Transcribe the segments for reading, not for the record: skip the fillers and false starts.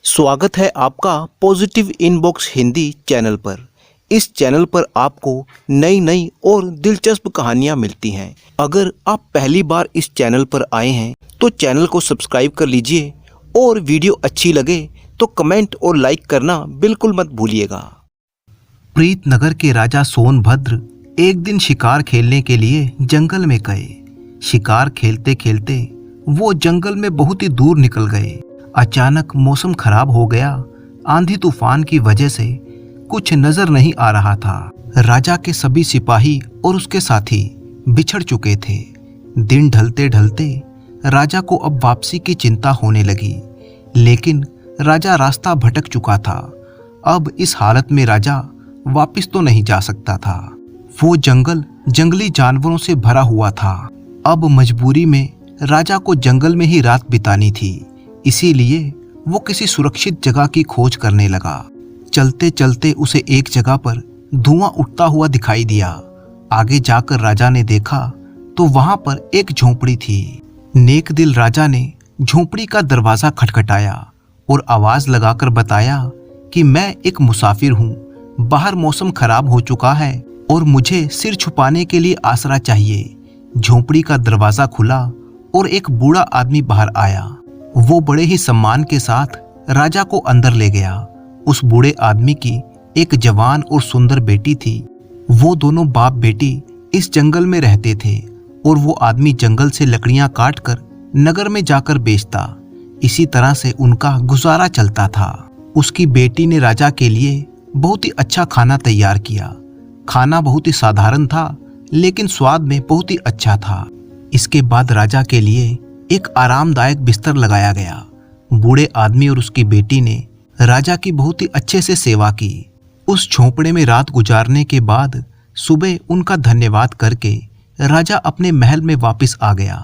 स्वागत है आपका पॉजिटिव इनबॉक्स हिंदी चैनल पर। इस चैनल पर आपको नई नई और दिलचस्प कहानियाँ मिलती हैं। अगर आप पहली बार इस चैनल पर आए हैं तो चैनल को सब्सक्राइब कर लीजिए और वीडियो अच्छी लगे तो कमेंट और लाइक करना बिल्कुल मत भूलिएगा। प्रीतनगर के राजा सोनभद्र एक दिन शिकार खेलने के लिए जंगल में गए। शिकार खेलते खेलते वो जंगल में बहुत ही दूर निकल गए। अचानक मौसम खराब हो गया। आंधी तूफान की वजह से कुछ नजर नहीं आ रहा था। राजा के सभी सिपाही और उसके साथी बिछड़ चुके थे। दिन ढलते ढलते राजा को अब वापसी की चिंता होने लगी, लेकिन राजा रास्ता भटक चुका था। अब इस हालत में राजा वापस तो नहीं जा सकता था। वो जंगल जंगली जानवरों से भरा हुआ था। अब मजबूरी में राजा को जंगल में ही रात बितानी थी, इसीलिए वो किसी सुरक्षित जगह की खोज करने लगा। चलते चलते उसे एक जगह पर धुआं उठता हुआ दिखाई दिया। आगे जाकर राजा ने देखा तो वहां पर एक झोंपड़ी थी। नेक दिल राजा ने झोंपड़ी का दरवाजा खटखटाया और आवाज लगाकर बताया कि मैं एक मुसाफिर हूँ। बाहर मौसम खराब हो चुका है और मुझे सिर छुपाने के लिए आसरा चाहिए। झोंपड़ी का दरवाजा खुला और एक बूढ़ा आदमी बाहर आया। वो बड़े ही सम्मान के साथ राजा को अंदर ले गया। उस बूढ़े आदमी की एक जवान और सुंदर बेटी थी। वो दोनों बाप बेटी इस जंगल में रहते थे और वो आदमी जंगल से लकड़ियां काटकर नगर में जाकर बेचता। इसी तरह से उनका गुजारा चलता था। उसकी बेटी ने राजा के लिए बहुत ही अच्छा खाना तैयार किया। खाना बहुत ही साधारण था, लेकिन स्वाद में बहुत ही अच्छा था। इसके बाद राजा के लिए एक आरामदायक बिस्तर लगाया गया। बूढ़े आदमी और उसकी बेटी ने राजा की बहुत ही अच्छे से सेवा की। उस झोंपड़े में रात गुजारने के बाद सुबह उनका धन्यवाद करके राजा अपने महल में वापस आ गया।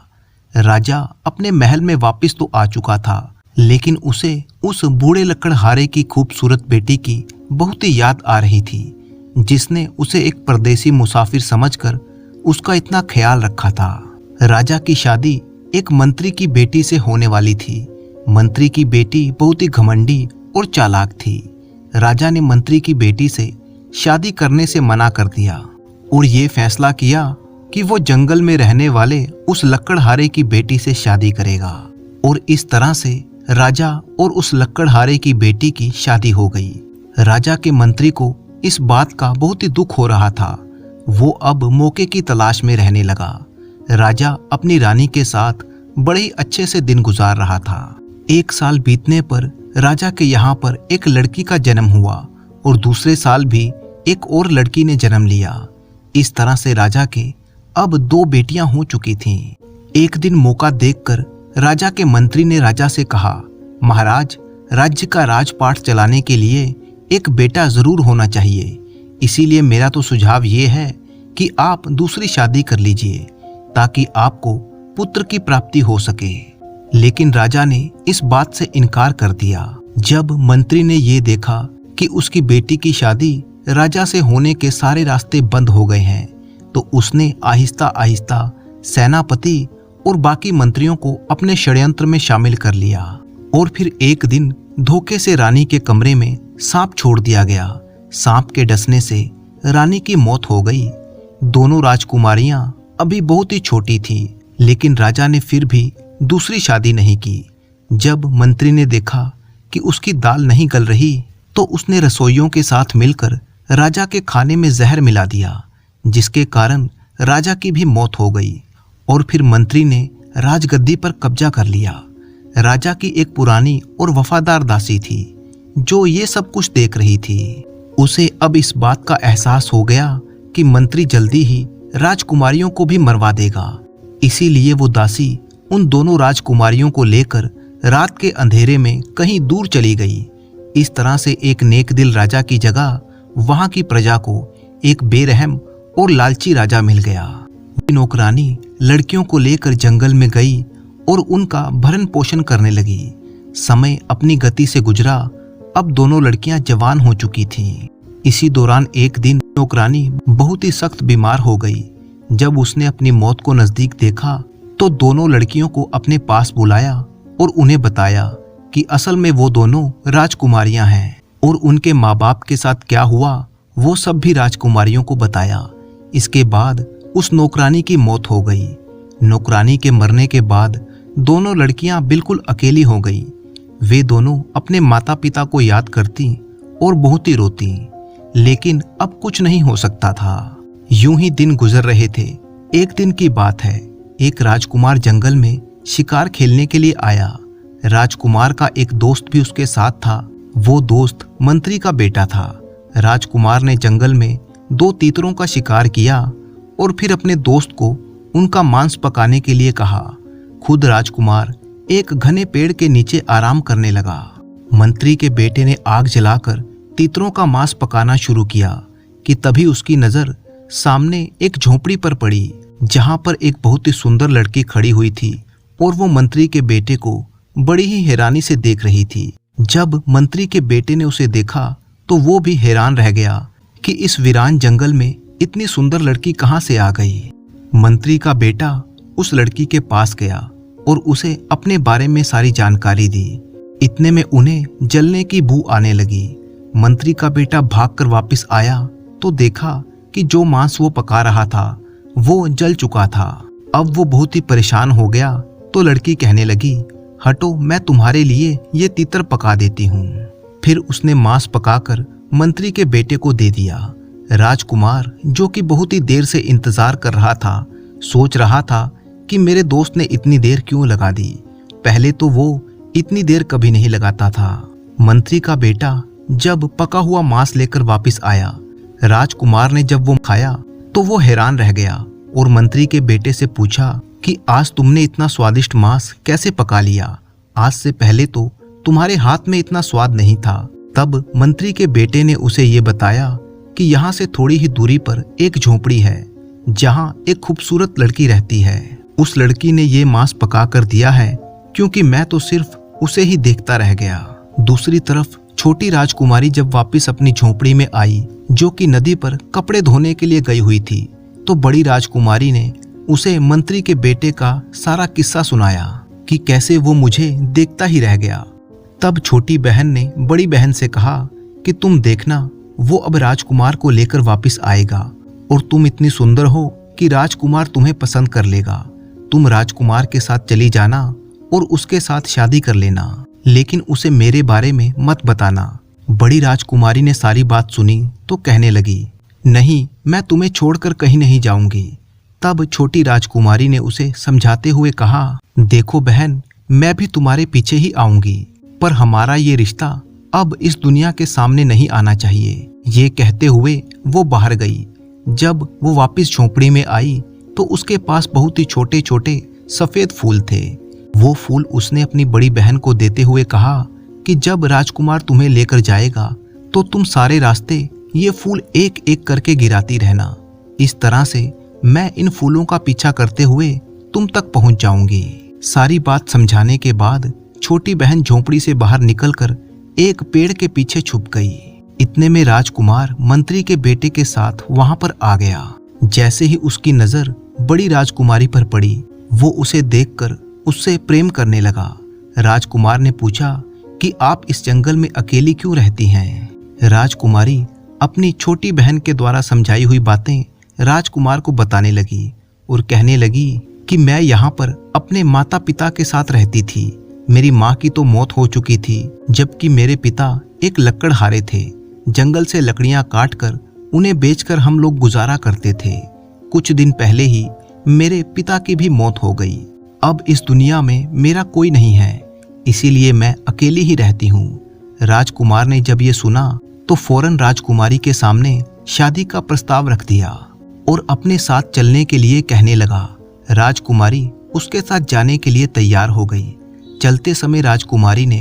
राजा अपने महल में वापस तो आ चुका था, लेकिन उसे उस बूढ़े लकड़हारे की खूबसूरत बेटी की बहुत ही याद आ रही थी, जिसने उसे एक परदेसी मुसाफिर समझकर उसका इतना ख्याल रखा था। राजा की शादी एक मंत्री की बेटी से होने वाली थी। मंत्री की बेटी बहुत ही घमंडी और चालाक थी। राजा ने मंत्री की बेटी से शादी करने से मना कर दिया और ये फैसला किया कि वो जंगल में रहने वाले उस लकड़हारे की बेटी से शादी करेगा। और इस तरह से राजा और उस लकड़हारे की बेटी की शादी हो गई। राजा के मंत्री को इस बात का बहुत ही दुख हो रहा था। वो अब मौके की तलाश में रहने लगा। राजा अपनी रानी के साथ बड़े ही अच्छे से दिन गुजार रहा था। एक साल बीतने पर राजा के यहाँ पर एक लड़की का जन्म हुआ और दूसरे साल भी एक और लड़की ने जन्म लिया। इस तरह से राजा के अब 2 बेटियां हो चुकी थीं। एक दिन मौका देखकर राजा के मंत्री ने राजा से कहा, महाराज, राज्य का राजपाट चलाने के लिए एक बेटा जरूर होना चाहिए। इसीलिए मेरा तो सुझाव ये है कि आप दूसरी शादी कर लीजिए ताकि आपको पुत्र की प्राप्ति हो सके। लेकिन राजा ने इस बात से इनकार कर दिया। जब मंत्री ने ये देखा कि उसकी बेटी की शादी राजा से होने के सारे रास्ते बंद हो गए हैं, तो उसने आहिस्ता आहिस्ता सेनापति और बाकी मंत्रियों को अपने षड्यंत्र में शामिल कर लिया। और फिर एक दिन धोखे से रानी के कमरे में सांप छोड़ दिया गया। सांप के डसने से रानी की मौत हो गई। दोनों राजकुमारियां अभी बहुत ही छोटी थी, लेकिन राजा ने फिर भी दूसरी शादी नहीं की। जब मंत्री ने देखा कि उसकी दाल नहीं गल रही, तो उसने रसोइयों के साथ मिलकर राजा के खाने में जहर मिला दिया, जिसके कारण राजा की भी मौत हो गई। और फिर मंत्री ने राजगद्दी पर कब्जा कर लिया। राजा की एक पुरानी और वफादार दासी थी जो ये सब कुछ देख रही थी। उसे अब इस बात का एहसास हो गया कि मंत्री जल्दी ही राजकुमारियों को भी मरवा देगा। इसीलिए वो दासी उन दोनों राजकुमारियों को लेकर रात के अंधेरे में कहीं दूर चली गई। इस तरह से एक नेक दिल राजा की जगह वहां की प्रजा को एक बेरहम और लालची राजा मिल गया। नौकरानी लड़कियों को लेकर जंगल में गई और उनका भरण पोषण करने लगी। समय अपनी गति से गुजरा। अब दोनों लड़कियां जवान हो चुकी थीं। इसी दौरान एक दिन नौकरानी बहुत ही सख्त बीमार हो गई। जब उसने अपनी मौत को नजदीक देखा तो दोनों लड़कियों को अपने पास बुलाया और उन्हें बताया कि असल में वो दोनों राजकुमारियां हैं और उनके माँ बाप के साथ क्या हुआ वो सब भी राजकुमारियों को बताया। इसके बाद उस नौकरानी की मौत हो गई। नौकरानी के मरने के बाद दोनों लड़कियां बिल्कुल अकेली हो गई। वे दोनों अपने माता पिता को याद करती और बहुत ही रोती, लेकिन अब कुछ नहीं हो सकता था। यूं ही दिन गुजर रहे थे। एक दिन की बात है, एक राजकुमार जंगल में शिकार खेलने के लिए आया। राजकुमार का एक दोस्त भी उसके साथ था। वो दोस्त मंत्री का बेटा था। राजकुमार ने जंगल में 2 तीतरों का शिकार किया और फिर अपने दोस्त को उनका मांस पकाने के लिए कहा। खुद राजकुमार एक घने पेड़ के नीचे आराम करने लगा। मंत्री के बेटे ने आग जलाकर तीतरों का मांस पकाना शुरू किया कि तभी उसकी नजर सामने एक झोपड़ी पर पड़ी, जहां पर एक बहुत ही सुंदर लड़की खड़ी हुई थी और वो मंत्री के बेटे को बड़ी ही हैरानी से देख रही थी। जब मंत्री के बेटे ने उसे देखा तो वो भी हैरान रह गया कि इस वीरान जंगल में इतनी सुंदर लड़की कहां से आ गई। मंत्री का बेटा उस लड़की के पास गया और उसे अपने बारे में सारी जानकारी दी। इतने में उन्हें जलने की बू आने लगी। मंत्री का बेटा भागकर वापस आया तो देखा कि जो मांस वो पका रहा था वो जल चुका था। अब वो बहुत ही परेशान हो गया तो लड़की कहने लगी, हटो, मैं तुम्हारे लिए ये तीतर पका देती हूँ। फिर उसने मांस पकाकर मंत्री के बेटे को दे दिया। राजकुमार, जो कि बहुत ही देर से इंतजार कर रहा था, सोच रहा था कि मेरे दोस्त ने इतनी देर क्यों लगा दी। पहले तो वो इतनी देर कभी नहीं लगाता था। मंत्री का बेटा जब पका हुआ मांस लेकर वापस आया, राजकुमार ने जब वो खाया तो वो हैरान रह गया और मंत्री के बेटे से पूछा कि आज तुमने इतना स्वादिष्ट मांस कैसे पका लिया? आज से पहले तो तुम्हारे हाथ में इतना स्वाद नहीं था। तब मंत्री के बेटे ने उसे ये बताया कि यहाँ से थोड़ी ही दूरी पर एक झोपड़ी है जहाँ एक खूबसूरत लड़की रहती है। उस लड़की ने ये मांस पका कर दिया है क्योंकि मैं तो सिर्फ उसे ही देखता रह गया। दूसरी तरफ छोटी राजकुमारी जब वापस अपनी झोपड़ी में आई, जो कि नदी पर कपड़े धोने के लिए गई हुई थी, तो बड़ी राजकुमारी ने उसे मंत्री के बेटे का सारा किस्सा सुनाया कि कैसे वो मुझे देखता ही रह गया। तब छोटी बहन ने बड़ी बहन से कहा कि तुम देखना, वो अब राजकुमार को लेकर वापस आएगा और तुम इतनी सुंदर हो कि राजकुमार तुम्हें पसंद कर लेगा। तुम राजकुमार के साथ चली जाना और उसके साथ शादी कर लेना, लेकिन उसे मेरे बारे में मत बताना। बड़ी राजकुमारी ने सारी बात सुनी तो कहने लगी, नहीं, मैं तुम्हें छोड़कर कहीं नहीं जाऊंगी। तब छोटी राजकुमारी ने उसे समझाते हुए कहा, देखो बहन, मैं भी तुम्हारे पीछे ही आऊंगी, पर हमारा ये रिश्ता अब इस दुनिया के सामने नहीं आना चाहिए। ये कहते हुए वो बाहर गई। जब वो वापस झोपड़ी में आई तो उसके पास बहुत ही छोटे छोटे सफेद फूल थे। वो फूल उसने अपनी बड़ी बहन को देते हुए कहा कि जब राजकुमार तुम्हें लेकर जाएगा तो तुम सारे रास्ते ये फूल एक एक करके गिराती रहना। इस तरह से मैं इन फूलों का पीछा करते हुए तुम तक पहुंच जाऊंगी। सारी बात समझाने के बाद छोटी बहन झोपड़ी से बाहर निकलकर एक पेड़ के पीछे छुप गई। इतने में राजकुमार मंत्री के बेटे के साथ वहां पर आ गया। जैसे ही उसकी नजर बड़ी राजकुमारी पर पड़ी, वो उसे देखकर उससे प्रेम करने लगा। राजकुमार ने पूछा कि आप इस जंगल में अकेली क्यों रहती हैं? राजकुमारी अपनी छोटी बहन के द्वारा समझाई हुई बातें राजकुमार को बताने लगी और कहने लगी कि मैं यहाँ पर अपने माता पिता के साथ रहती थी। मेरी माँ की तो मौत हो चुकी थी, जबकि मेरे पिता एक लकड़हारे थे। जंगल से लकड़ियाँ काटकर उन्हें बेचकर हम लोग गुजारा करते थे। कुछ दिन पहले ही मेरे पिता की भी मौत हो गई। अब इस दुनिया में मेरा कोई नहीं है, इसीलिए मैं अकेली ही रहती हूँ। राजकुमार ने जब ये सुना तो फौरन राजकुमारी के सामने शादी का प्रस्ताव रख दिया और अपने साथ चलने के लिए कहने लगा। राजकुमारी उसके साथ जाने के लिए तैयार हो गई। चलते समय राजकुमारी ने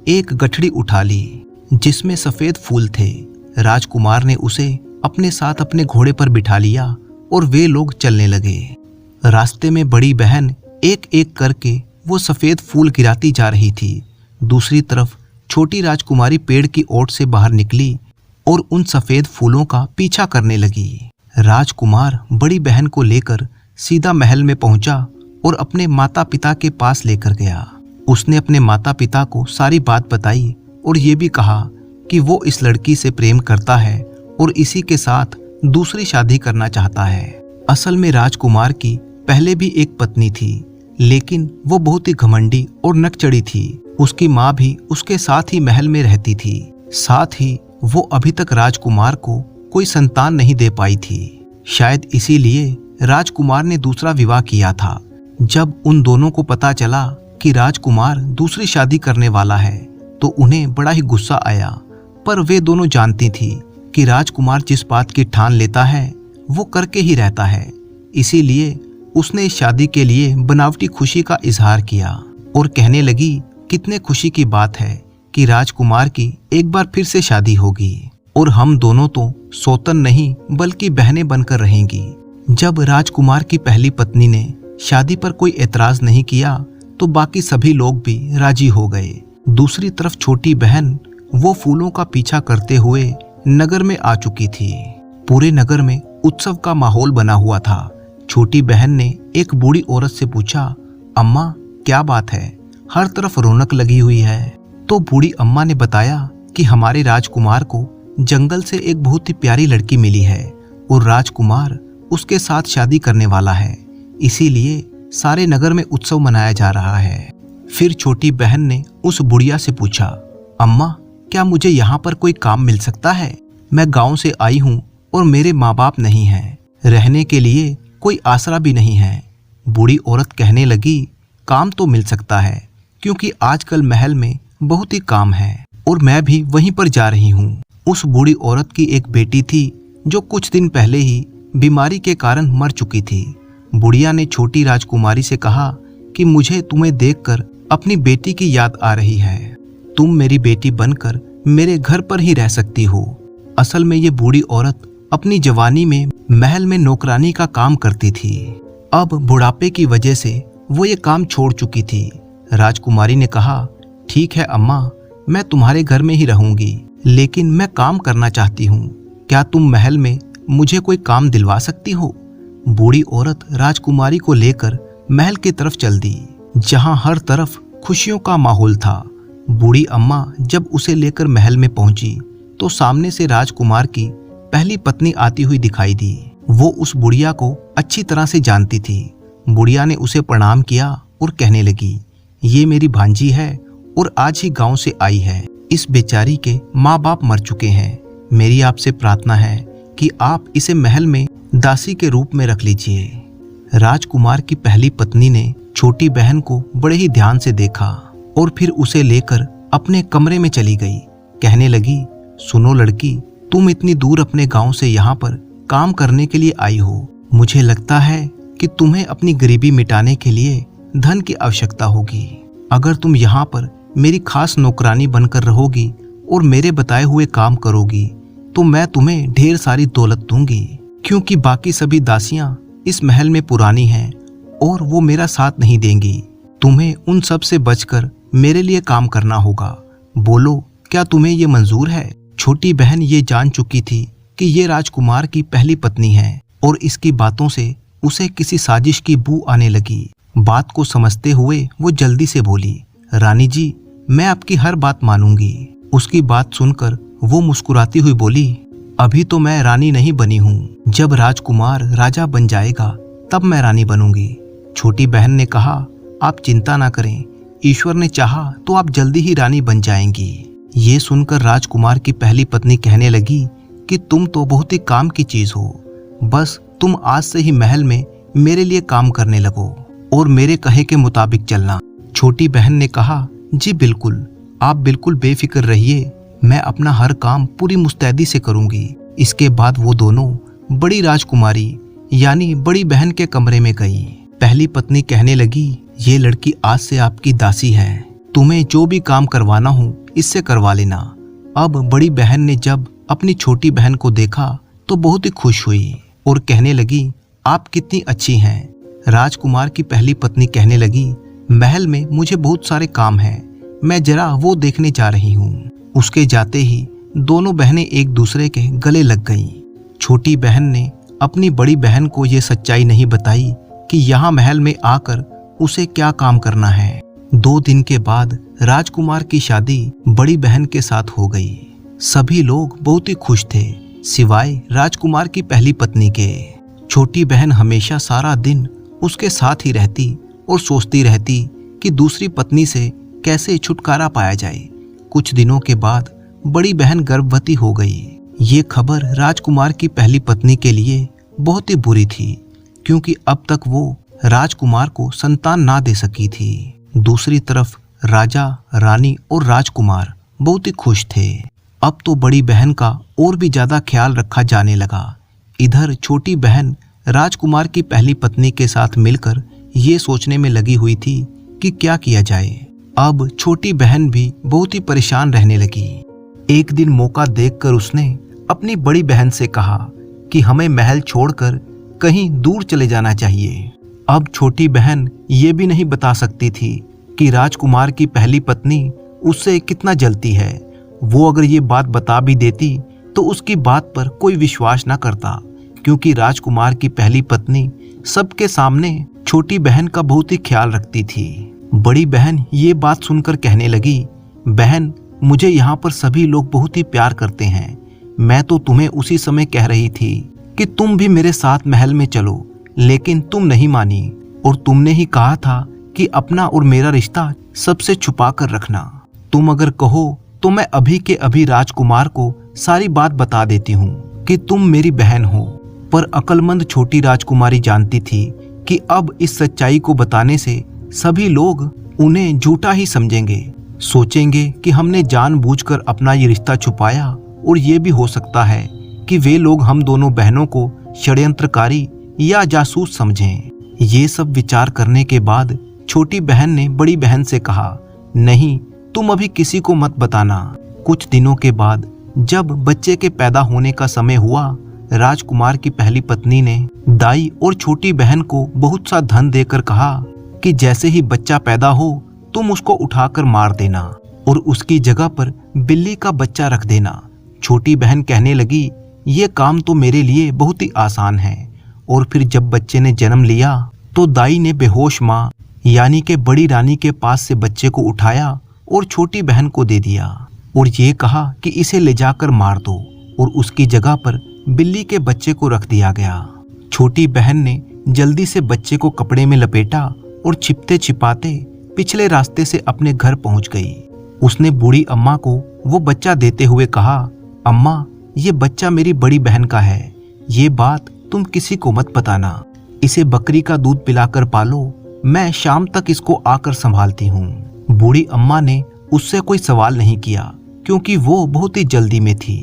एक गठड़ी उठा ली जिसमें सफेद फूल थे। राजकुमार ने उसे अपने साथ अपने घोड़े पर बिठा लिया और वे लोग चलने लगे। रास्ते में बड़ी बहन एक एक करके वो सफेद फूल गिराती जा रही थी। दूसरी तरफ छोटी राजकुमारी पेड़ की ओट से बाहर निकली और उन सफेद फूलों का पीछा करने लगी। राजकुमार बड़ी बहन को लेकर सीधा महल में पहुंचा और अपने माता पिता के पास लेकर गया। उसने अपने माता पिता को सारी बात बताई और ये भी कहा कि वो इस लड़की से प्रेम करता है और इसी के साथ दूसरी शादी करना चाहता है। असल में राजकुमार की पहले भी एक पत्नी थी, लेकिन वो बहुत ही घमंडी और नकचड़ी थी। उसकी माँ भी उसके साथ ही महल में रहती थी। साथ ही वो अभी तक राजकुमार को कोई संतान नहीं दे पाई थी। शायद इसीलिए राजकुमार ने दूसरा विवाह किया था। जब उन दोनों को पता चला कि राजकुमार दूसरी शादी करने वाला है तो उन्हें बड़ा ही गुस्सा आया, पर वे दोनों जानती थी कि राजकुमार जिस बात की ठान लेता है वो करके ही रहता है। इसीलिए उसने इस शादी के लिए बनावटी खुशी का इजहार किया और कहने लगी कितने खुशी की बात है कि राजकुमार की एक बार फिर से शादी होगी और हम दोनों तो सौतन नहीं बल्कि बहनें बनकर रहेंगी। जब राजकुमार की पहली पत्नी ने शादी पर कोई एतराज नहीं किया तो बाकी सभी लोग भी राजी हो गए। दूसरी तरफ छोटी बहन वो फूलों का पीछा करते हुए नगर में आ चुकी थी। पूरे नगर में उत्सव का माहौल बना हुआ था। छोटी बहन ने एक बूढ़ी औरत से पूछा, अम्मा क्या बात है, हर तरफ रौनक लगी हुई है। तो बूढ़ी अम्मा ने बताया कि हमारे राजकुमार को जंगल से एक बहुत ही प्यारी लड़की मिली है और राजकुमार उसके साथ शादी करने वाला है, इसीलिए सारे नगर में उत्सव मनाया जा रहा है। फिर छोटी बहन ने उस बुढ़िया से पूछा, अम्मा क्या मुझे यहाँ पर कोई काम मिल सकता है? मैं गांव से आई हूँ और मेरे माँ बाप नहीं हैं, रहने के लिए कोई आसरा भी नहीं है। बूढ़ी औरत कहने लगी, काम तो मिल सकता है क्योंकि आजकल महल में बहुत ही काम है और मैं भी वहीं पर जा रही हूँ। उस बूढ़ी औरत की एक बेटी थी जो कुछ दिन पहले ही बीमारी के कारण मर चुकी थी। बुढ़िया ने छोटी राजकुमारी से कहा कि मुझे तुम्हें देखकर अपनी बेटी की याद आ रही है, तुम मेरी बेटी बनकर मेरे घर पर ही रह सकती हो। असल में ये बूढ़ी औरत अपनी जवानी में महल में नौकरानी का काम करती थी। अब बुढ़ापे की वजह से वो ये काम छोड़ चुकी थी। राजकुमारी ने कहा, ठीक है अम्मा, मैं तुम्हारे घर में ही रहूंगी, लेकिन मैं काम करना चाहती हूँ। क्या तुम महल में मुझे कोई काम दिलवा सकती हो? बूढ़ी औरत राजकुमारी को लेकर महल की तरफ चल दी, जहां हर तरफ खुशियों का माहौल था। बूढ़ी अम्मा जब उसे लेकर महल में पहुंची तो सामने से राजकुमार की पहली पत्नी आती हुई दिखाई दी। वो उस बुढ़िया को अच्छी तरह से जानती थी। बुढ़िया ने उसे प्रणाम किया और कहने लगी, ये मेरी भांजी है और आज ही गांव से आई है। इस बेचारी के माँ बाप मर चुके हैं। मेरी आपसे प्रार्थना है कि आप इसे महल में दासी के रूप में रख लीजिए। राजकुमार की पहली पत्नी ने छोटी बहन को बड़े ही ध्यान से देखा और फिर उसे लेकर अपने कमरे में चली गई। कहने लगी, सुनो लड़की, तुम इतनी दूर अपने गांव से यहाँ पर काम करने के लिए आई हो। मुझे लगता है कि तुम्हें अपनी गरीबी मिटाने के लिए धन की आवश्यकता होगी। अगर तुम यहाँ पर मेरी खास नौकरानी बनकर रहोगी और मेरे बताए हुए काम करोगी तो मैं तुम्हें ढेर सारी दौलत दूंगी, क्योंकि बाकी सभी दासियां इस महल में पुरानी हैं और वो मेरा साथ नहीं देंगी। तुम्हें उन सब से बचकर मेरे लिए काम करना होगा। बोलो, क्या तुम्हें ये मंजूर है? छोटी बहन ये जान चुकी थी कि ये राजकुमार की पहली पत्नी है और इसकी बातों से उसे किसी साजिश की बू आने लगी। बात को समझते हुए वो जल्दी से बोली, रानी जी, मैं आपकी हर बात मानूंगी। उसकी बात सुनकर वो मुस्कुराती हुई बोली, अभी तो मैं रानी नहीं बनी हूँ, जब राजकुमार राजा बन जाएगा तब मैं रानी बनूंगी। छोटी बहन ने कहा, आप चिंता ना करें, ईश्वर ने चाहा तो आप जल्दी ही रानी बन जाएंगी। ये सुनकर राजकुमार की पहली पत्नी कहने लगी कि तुम तो बहुत ही काम की चीज हो, बस तुम आज से ही महल में मेरे लिए काम करने लगो और मेरे कहे के मुताबिक चलना। छोटी बहन ने कहा, जी बिल्कुल, आप बिल्कुल बेफिक्र रहिए, मैं अपना हर काम पूरी मुस्तैदी से करूंगी। इसके बाद वो दोनों बड़ी राजकुमारी यानी बड़ी बहन के कमरे में गई। पहली पत्नी कहने लगी, ये लड़की आज से आपकी दासी है, तुम्हें जो भी काम करवाना हो इससे करवा लेना। अब बड़ी बहन ने जब अपनी छोटी बहन को देखा तो बहुत ही खुश हुई और कहने लगी, आप कितनी अच्छी हैं। राजकुमार की पहली पत्नी कहने लगी, महल में मुझे बहुत सारे काम हैं, मैं जरा वो देखने जा रही हूँ। उसके जाते ही दोनों बहनें एक दूसरे के गले लग गईं। छोटी बहन ने अपनी बड़ी बहन को ये सच्चाई नहीं बताई कि यहाँ महल में आकर उसे क्या काम करना है। 2 दिन के बाद राजकुमार की शादी बड़ी बहन के साथ हो गई। सभी लोग बहुत ही खुश थे, सिवाय राजकुमार की पहली पत्नी के। छोटी बहन हमेशा सारा दिन उसके साथ ही रहती और सोचती रहती कि दूसरी पत्नी से कैसे छुटकारा पाया जाए। कुछ दिनों के बाद बड़ी बहन गर्भवती हो गई। ये खबर राजकुमार की पहली पत्नी के लिए बहुत ही बुरी थी, क्योंकि अब तक वो राजकुमार को संतान ना दे सकी थी। दूसरी तरफ राजा, रानी और राजकुमार बहुत ही खुश थे। अब तो बड़ी बहन का और भी ज्यादा ख्याल रखा जाने लगा। इधर छोटी बहन राजकुमार की पहली पत्नी के साथ मिलकर ये सोचने में लगी हुई थी कि क्या किया जाए। अब छोटी बहन भी बहुत ही परेशान रहने लगी। एक दिन मौका देखकर उसने अपनी बड़ी बहन से कहा कि हमें महल छोड़कर कहीं दूर चले जाना चाहिए। अब छोटी बहन ये भी नहीं बता सकती थी कि राजकुमार की पहली पत्नी उससे कितना जलती है। वो अगर ये बात बता भी देती तो उसकी बात पर कोई विश्वास ना करता, क्योंकि राजकुमार की पहली पत्नी सबके सामने छोटी बहन का बहुत ही ख्याल रखती थी। बड़ी बहन ये बात सुनकर कहने लगी, बहन, मुझे यहाँ पर सभी लोग बहुत ही प्यार करते हैं। मैं तो तुम्हें उसी समय कह रही थी कि तुम भी मेरे साथ महल में चलो, लेकिन तुम नहीं मानी और तुमने ही कहा था कि अपना और मेरा रिश्ता सबसे छुपा कर रखना। तुम अगर कहो तो मैं अभी के अभी राजकुमार को सारी बात बता देती हूँ कि तुम मेरी बहन हो। पर अक्लमंद छोटी राजकुमारी जानती थी कि अब इस सच्चाई को बताने से सभी लोग उन्हें झूठा ही समझेंगे, सोचेंगे कि हमने जानबूझकर अपना ये रिश्ता छुपाया, और ये भी हो सकता है कि वे लोग हम दोनों बहनों को षड्यंत्रकारी या जासूस समझें। ये सब विचार करने के बाद छोटी बहन ने बड़ी बहन से कहा, नहीं, तुम अभी किसी को मत बताना। कुछ दिनों के बाद जब बच्चे के पैदा होने का समय हुआ, राजकुमार की पहली पत्नी ने दाई और छोटी बहन को बहुत सा धन देकर कहा कि जैसे ही बच्चा पैदा हो तुम उसको उठाकर मार देना और उसकी जगह पर बिल्ली का बच्चा रख देना। छोटी बहन कहने लगी, ये काम तो मेरे लिए बहुत ही आसान है। और फिर जब बच्चे ने जन्म लिया तो दाई ने बेहोश माँ यानी कि बड़ी रानी के पास से बच्चे को उठाया और छोटी बहन को दे दिया और ये कहा कि इसे ले जाकर मार दो, और उसकी जगह पर बिल्ली के बच्चे को रख दिया गया। छोटी बहन ने जल्दी से बच्चे को कपड़े में लपेटा और छिपते छिपाते पिछले रास्ते से अपने घर पहुंच गई। उसने बूढ़ी अम्मा को वो बच्चा देते हुए कहा, अम्मा, ये बच्चा मेरी बड़ी बहन का है। ये बात तुम किसी को मत बताना। इसे बकरी का दूध पिलाकर पालो, मैं शाम तक इसको आकर संभालती हूँ। बूढ़ी अम्मा ने उससे कोई सवाल नहीं किया, क्योंकि वो बहुत ही जल्दी में थी।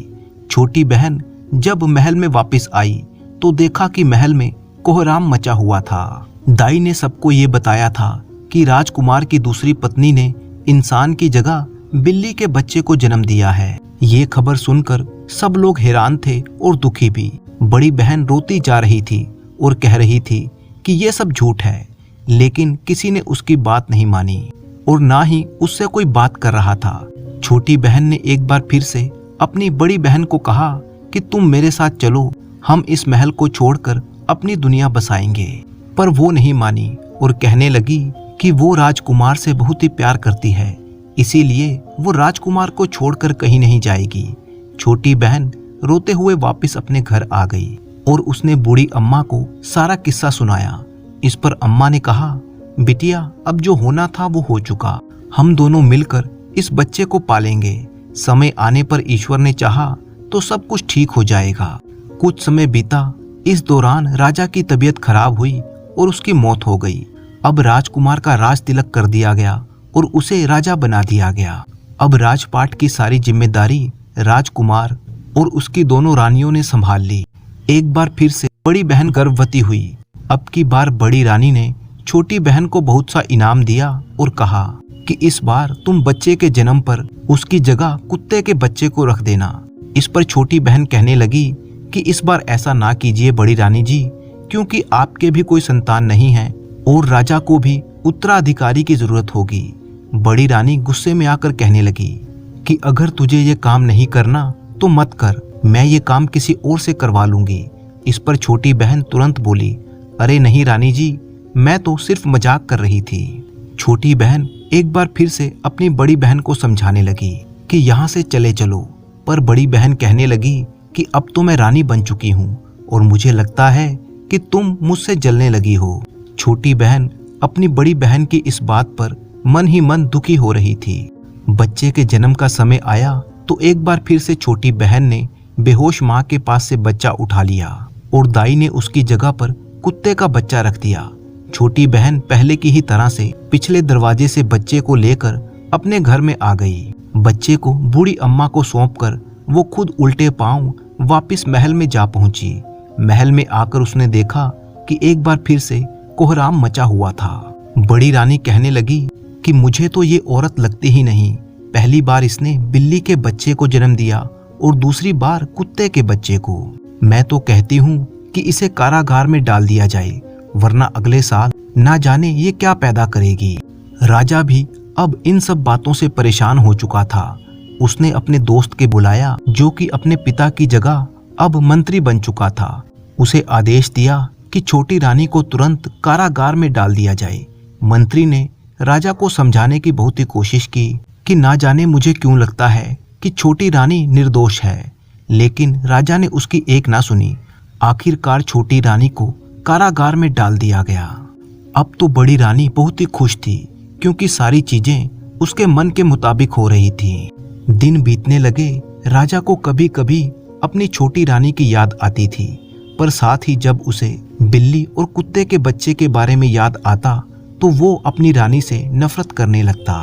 छोटी बहन जब महल में वापस आई तो देखा कि महल में कोहराम मचा हुआ था। दाई ने सबको ये बताया था कि राजकुमार की दूसरी पत्नी ने इंसान की जगह बिल्ली के बच्चे को जन्म दिया है। ये खबर सुनकर सब लोग हैरान थे और दुखी भी। बड़ी बहन रोती जा रही थी और कह रही थी कि ये सब झूठ है, लेकिन किसी ने उसकी बात नहीं मानी और ना ही उससे कोई बात कर रहा था। छोटी बहन ने एक बार फिर से अपनी बड़ी बहन को कहा कि तुम मेरे साथ चलो, हम इस महल को छोड़कर अपनी दुनिया बसाएंगे। पर वो नहीं मानी और कहने लगी कि वो राजकुमार से बहुत ही प्यार करती है, इसीलिए वो राजकुमार को छोड़कर कहीं नहीं जाएगी। छोटी बहन रोते हुए वापस अपने घर आ गई और उसने बूढ़ी अम्मा को सारा किस्सा सुनाया। इस पर अम्मा ने कहा, बिटिया, अब जो होना था वो हो चुका। हम दोनों मिलकर इस बच्चे को पालेंगे। समय आने पर ईश्वर ने चाहा तो सब कुछ ठीक हो जाएगा। कुछ समय बीता। इस दौरान राजा की तबीयत खराब हुई और उसकी मौत हो गई। अब राजकुमार का राज तिलक कर दिया गया और उसे राजा बना दिया गया। अब राजपाट की सारी जिम्मेदारी राजकुमार और उसकी दोनों रानियों ने संभाल ली। एक बार फिर से बड़ी बहन गर्भवती हुई। अब की बार बड़ी रानी ने छोटी बहन को बहुत सा इनाम दिया और कहा कि इस बार तुम बच्चे के जन्म पर उसकी जगह कुत्ते के बच्चे को रख देना। इस पर छोटी बहन कहने लगी कि इस बार ऐसा ना कीजिए बड़ी रानी जी, क्योंकि आपके भी कोई संतान नहीं है और राजा को भी उत्तराधिकारी की जरूरत होगी। बड़ी रानी गुस्से में आकर कहने लगी कि अगर तुझे ये काम नहीं करना तो मत कर, मैं ये काम किसी और से करवा लूंगी। इस पर छोटी बहन तुरंत बोली, अरे नहीं रानी जी, मैं तो सिर्फ मजाक कर रही थी। छोटी बहन एक बार फिर से अपनी बड़ी बहन को समझाने लगी कि यहाँ से चले चलो। पर बड़ी बहन कहने लगी कि अब तो मैं रानी बन चुकी हूँ और मुझे लगता है कि तुम मुझसे जलने लगी हो। छोटी बहन अपनी बड़ी बहन की इस बात पर मन ही मन दुखी हो रही थी। बच्चे के जन्म का समय आया तो एक बार फिर से छोटी बहन ने बेहोश माँ के पास से बच्चा उठा लिया और दाई ने उसकी जगह पर कुत्ते का बच्चा रख दिया। छोटी बहन पहले की ही तरह से पिछले दरवाजे से बच्चे को लेकर अपने घर में आ गई। बच्चे को बूढ़ी अम्मा को सौंपकर वो खुद उल्टे पांव वापस महल में जा पहुंची। महल में आकर उसने देखा कि एक बार फिर से कोहराम मचा हुआ था। बड़ी रानी कहने लगी कि मुझे तो ये औरत लगती ही नहीं। पहली बार इसने बिल्ली के बच्चे को जन्म दिया और दूसरी बार कुत्ते के बच्चे को। मैं तो कहती हूँ कि इसे कारागार में डाल दिया जाए, वरना अगले साल ना जाने ये क्या पैदा करेगी। राजा भी अब इन सब बातों से परेशान हो चुका था। उसने अपने दोस्त के बुलाया जो कि अपने पिता की जगह अब मंत्री बन चुका था। उसे आदेश दिया कि छोटी रानी को तुरंत कारागार में डाल दिया जाए। मंत्री ने राजा को समझाने की बहुत ही कोशिश की कि ना जाने मुझे क्यों लगता है कि छोटी रानी निर्दोष है, लेकिन राजा ने उसकी एक ना सुनी। आखिरकार छोटी रानी को कारागार में डाल दिया गया। अब तो बड़ी रानी बहुत ही खुश थी क्योंकि सारी चीजें उसके मन के मुताबिक हो रही थी। दिन बीतने लगे। राजा को कभी कभी अपनी छोटी रानी की याद आती थी, पर साथ ही जब उसे बिल्ली और कुत्ते के बच्चे के बारे में याद आता तो वो अपनी रानी से नफरत करने लगता।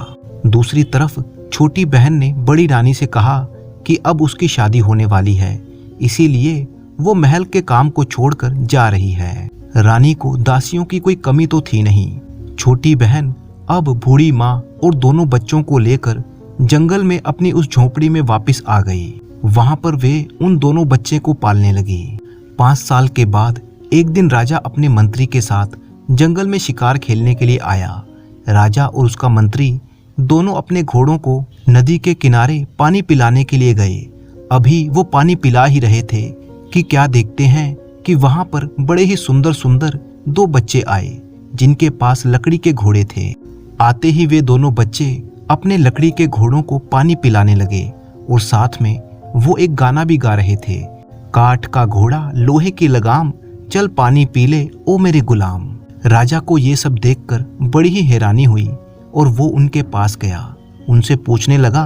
दूसरी तरफ छोटी बहन ने बड़ी रानी से कहा कि अब उसकी शादी होने वाली है, इसीलिए वो महल के काम को छोड़कर जा रही है। रानी को दासियों की कोई कमी तो थी नहीं। छोटी बहन अब बूढ़ी माँ और दोनों बच्चों को लेकर जंगल में अपनी उस झोपड़ी में वापस आ गई। वहां पर वे उन दोनों बच्चे को पालने लगी। 5 साल के बाद एक दिन राजा अपने मंत्री के साथ जंगल में शिकार खेलने के लिए आया। राजा और उसका मंत्री दोनों अपने घोड़ों को नदी के किनारे पानी पिलाने के लिए गए। अभी वो पानी पिला ही रहे थे कि क्या देखते हैं कि वहां पर बड़े ही सुंदर सुंदर 2 बच्चे आए जिनके पास लकड़ी के घोड़े थे। आते ही वे दोनों बच्चे अपने लकड़ी के घोड़ों को पानी पिलाने लगे और साथ में वो एक गाना भी गा रहे थे। काठ का घोड़ा लोहे की लगाम, चल पानी पी ले ओ मेरे गुलाम। राजा को ये सब देखकर बड़ी ही हैरानी हुई और वो उनके पास गया। उनसे पूछने लगा,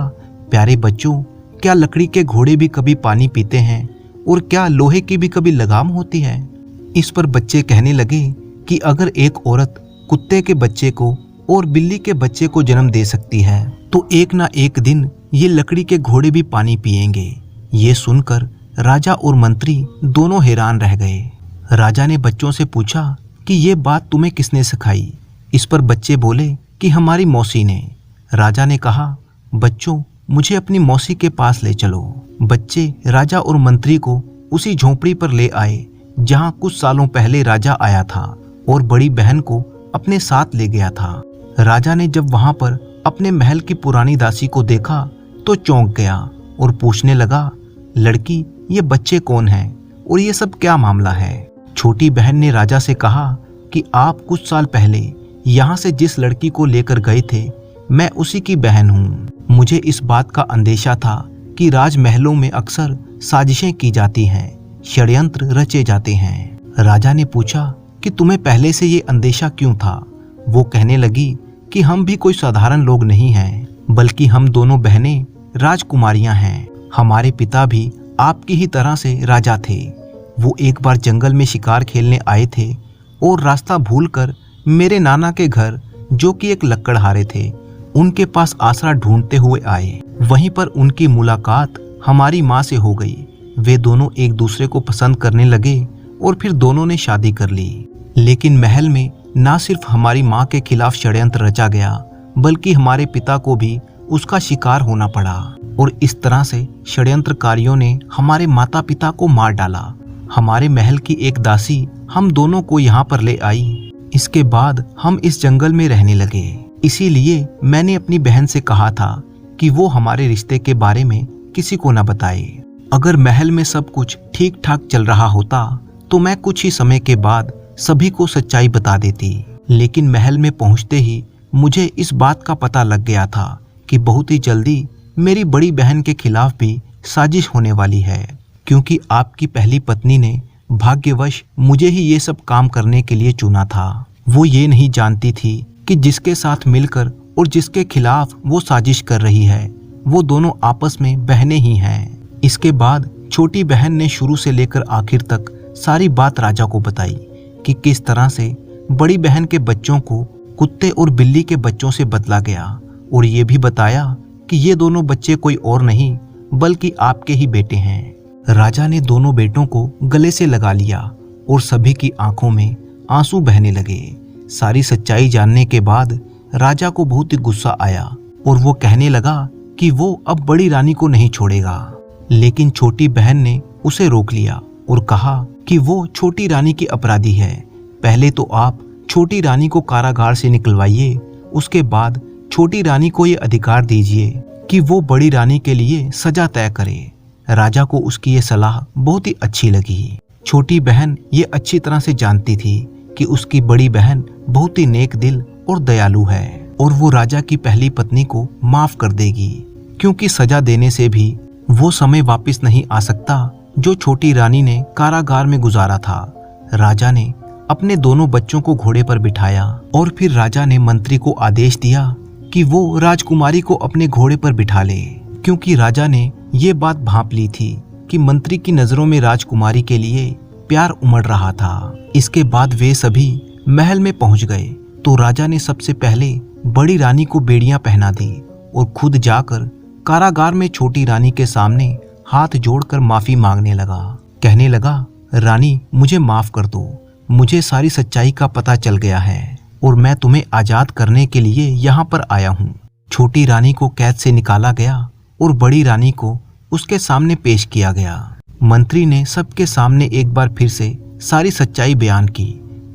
प्यारे बच्चों, क्या लकड़ी के घोड़े भी कभी पानी पीते हैं और क्या लोहे की भी कभी लगाम होती है? इस पर बच्चे कहने लगे कि अगर एक औरत कुत्ते के बच्चे को और बिल्ली के बच्चे को जन्म दे सकती है तो एक ना एक दिन ये लकड़ी के घोड़े भी पानी पिएंगे। ये सुनकर राजा और मंत्री दोनों हैरान रह गए। राजा ने बच्चों से पूछा कि ये बात तुम्हें किसने सिखाई? इस पर बच्चे बोले कि हमारी मौसी ने। राजा ने कहा, बच्चों, मुझे अपनी मौसी के पास ले चलो। बच्चे राजा और मंत्री को उसी झोपड़ी पर ले आए जहां कुछ सालों पहले राजा आया था और बड़ी बहन को अपने साथ ले गया था। राजा ने जब वहां पर अपने महल की पुरानी दासी को देखा तो चौंक गया और पूछने लगा, लड़की, ये बच्चे कौन हैं और ये सब क्या मामला है? छोटी बहन ने राजा से कहा कि आप कुछ साल पहले यहाँ से जिस लड़की को लेकर गए थे, मैं उसी की बहन हूँ। मुझे इस बात का अंदेशा था कि राजमहलों में अक्सर साजिशें की जाती हैं, षड्यंत्र रचे जाते हैं। राजा ने पूछा कि तुम्हें पहले से ये अंदेशा क्यों था? वो कहने लगी कि हम भी कोई साधारण लोग नहीं हैं, बल्कि हम दोनों बहनें राजकुमारियां हैं। हमारे पिता भी आपकी ही तरह से राजा थे। वो एक बार जंगल में शिकार खेलने आए थे और रास्ता भूलकर मेरे नाना के घर, जो कि एक लक्कड़हारे थे, उनके पास आसरा ढूंढते हुए आए। वहीं पर उनकी मुलाकात हमारी माँ से हो गई। वे दोनों एक दूसरे को पसंद करने लगे और फिर दोनों ने शादी कर ली। लेकिन महल में ना सिर्फ हमारी माँ के खिलाफ षड्यंत्र रचा गया, बल्कि हमारे पिता को भी उसका शिकार होना पड़ा और इस तरह से षड्यंत्रकारियों ने हमारे माता पिता को मार डाला। हमारे महल की एक दासी हम दोनों को यहाँ पर ले आई। इसके बाद हम इस जंगल में रहने लगे। इसीलिए मैंने अपनी बहन से कहा था कि वो हमारे रिश्ते के बारे में किसी को न बताए। अगर महल में सब कुछ ठीक ठाक चल रहा होता तो मैं कुछ ही समय के बाद सभी को सच्चाई बता देती, लेकिन महल में पहुंचते ही मुझे इस बात का पता लग गया था कि बहुत ही जल्दी मेरी बड़ी बहन के खिलाफ भी साजिश होने वाली है, क्योंकि आपकी पहली पत्नी ने भाग्यवश मुझे ही ये सब काम करने के लिए चुना था। वो ये नहीं जानती थी कि जिसके साथ मिलकर और जिसके खिलाफ वो साजिश कर रही है वो दोनों आपस में बहनें ही हैं। इसके बाद छोटी बहन ने शुरू से लेकर आखिर तक सारी बात राजा को बताई कि किस तरह से बड़ी बहन के बच्चों को कुत्ते और बिल्ली के बच्चों से बदला गया, और ये भी बताया कि ये दोनों बच्चे कोई और नहीं बल्कि आपके ही बेटे हैं। राजा ने दोनों बेटों को गले से लगा लिया और सभी की आंखों में आंसू बहने लगे। सारी सच्चाई जानने के बाद राजा को बहुत ही गुस्सा आया और वो कहने लगा कि वो अब बड़ी रानी को नहीं छोड़ेगा। लेकिन छोटी बहन ने उसे रोक लिया और कहा कि वो छोटी रानी की अपराधी है। पहले तो आप छोटी रानी को कारागार से निकलवाइए, उसके बाद छोटी रानी को ये अधिकार दीजिए कि वो बड़ी रानी के लिए सजा तय करे। राजा को उसकी ये सलाह बहुत ही अच्छी लगी। छोटी बहन ये अच्छी तरह से जानती थी कि उसकी बड़ी बहन बहुत ही नेक दिल और दयालु है और वो राजा की पहली पत्नी को माफ कर देगी, क्योंकि सजा देने से भी वो समय वापस नहीं आ सकता जो छोटी रानी ने कारागार में गुजारा था। राजा ने अपने दोनों बच्चों को घोड़े पर बिठाया और फिर राजा ने मंत्री को आदेश दिया कि वो राजकुमारी को अपने घोड़े पर बिठा ले, क्योंकि राजा ने ये बात भांप ली थी कि मंत्री की नजरों में राजकुमारी के लिए प्यार उमड़ रहा था। इसके बाद वे सभी महल में पहुंच गए तो राजा ने सबसे पहले बड़ी रानी को बेड़ियां पहना दी और खुद जाकर कारागार में छोटी रानी के सामने हाथ जोड़कर माफी मांगने लगा। कहने लगा, रानी मुझे माफ कर दो, मुझे सारी सच्चाई का पता चल गया है और मैं तुम्हें आजाद करने के लिए यहाँ पर आया हूँ। छोटी रानी को कैद से निकाला गया और बड़ी रानी को उसके सामने पेश किया गया। मंत्री ने सबके सामने एक बार फिर से सारी सच्चाई बयान की।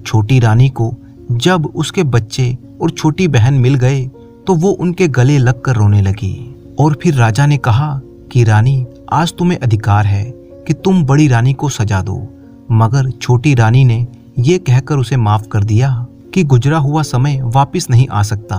छोटी रानी को जब उसके बच्चे और छोटी बहन मिल गए तो वो उनके गले लगकर रोने लगी और फिर राजा ने कहा कि रानी, आज तुम्हें अधिकार है कि तुम बड़ी रानी को सजा दो, मगर छोटी रानी ने ये कहकर उसे माफ कर दिया कि गुजरा हुआ समय वापस नहीं आ सकता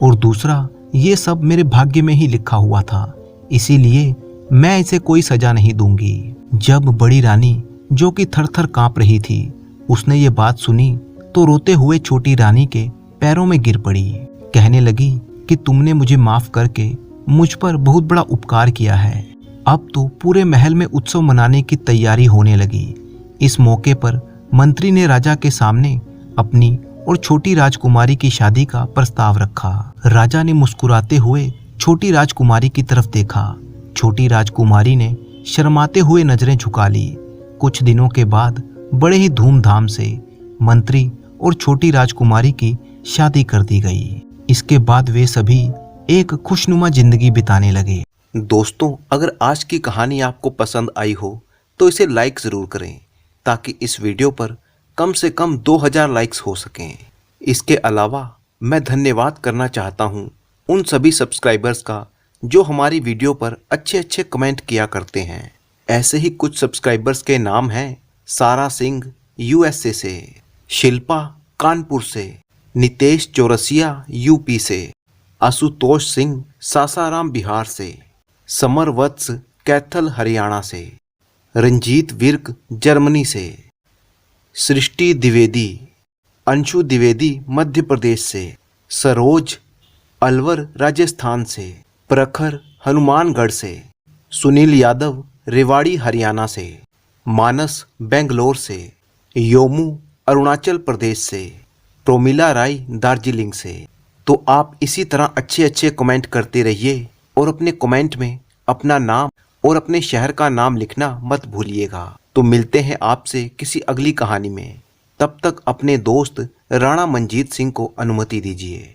और दूसरा ये सब मेरे भाग्य में ही लिखा हुआ था, इसीलिए मैं इसे कोई सजा नहीं दूंगी। जब बड़ी रानी, जो कि थर-थर कांप रही थी, उसने ये बात सुनी तो रोते हुए छोटी रानी के पैरों में गिर पड़ी। कहने लगी कि तुमने मुझे माफ करके मुझ पर बहुत बड़ा उपकार किया है। अब तो पूरे महल में उत्सव मनाने की तैयारी होने लगी। इस मौके पर मंत्री ने राजा के सामने अपनी और छोटी राजकुमारी की शादी का प्रस्ताव रखा। राजा ने मुस्कुराते हुए छोटी राजकुमारी की तरफ देखा। छोटी राजकुमारी ने शर्माते हुए नजरें झुका ली। कुछ दिनों के बाद बड़े ही धूमधाम से मंत्री और छोटी राजकुमारी की शादी कर दी गई। इसके बाद वे सभी एक खुशनुमा जिंदगी बिताने लगे। दोस्तों, अगर आज की कहानी आपको पसंद आई हो तो इसे लाइक ज़रूर करें ताकि इस वीडियो पर कम से कम 2000 लाइक्स हो सकें। इसके अलावा मैं धन्यवाद करना चाहता हूं उन सभी सब्सक्राइबर्स का जो हमारी वीडियो पर अच्छे अच्छे कमेंट किया करते हैं। ऐसे ही कुछ सब्सक्राइबर्स के नाम हैं: सारा सिंह USA से, शिल्पा कानपुर से, नितेश चौरसिया UP से, आशुतोष सिंह सासाराम बिहार से, समर वत्स कैथल हरियाणा से, रंजीत विर्क जर्मनी से, सृष्टि द्विवेदी, अंशु द्विवेदी मध्य प्रदेश से, सरोज अलवर राजस्थान से, प्रखर हनुमानगढ़ से, सुनील यादव रेवाड़ी हरियाणा से, मानस बेंगलोर से, योमू अरुणाचल प्रदेश से, प्रोमिला राय दार्जिलिंग से। तो आप इसी तरह अच्छे अच्छे कमेंट करते रहिए और अपने कमेंट में अपना नाम और अपने शहर का नाम लिखना मत भूलिएगा। तो मिलते हैं आपसे किसी अगली कहानी में। तब तक अपने दोस्त राणा मंजीत सिंह को अनुमति दीजिए।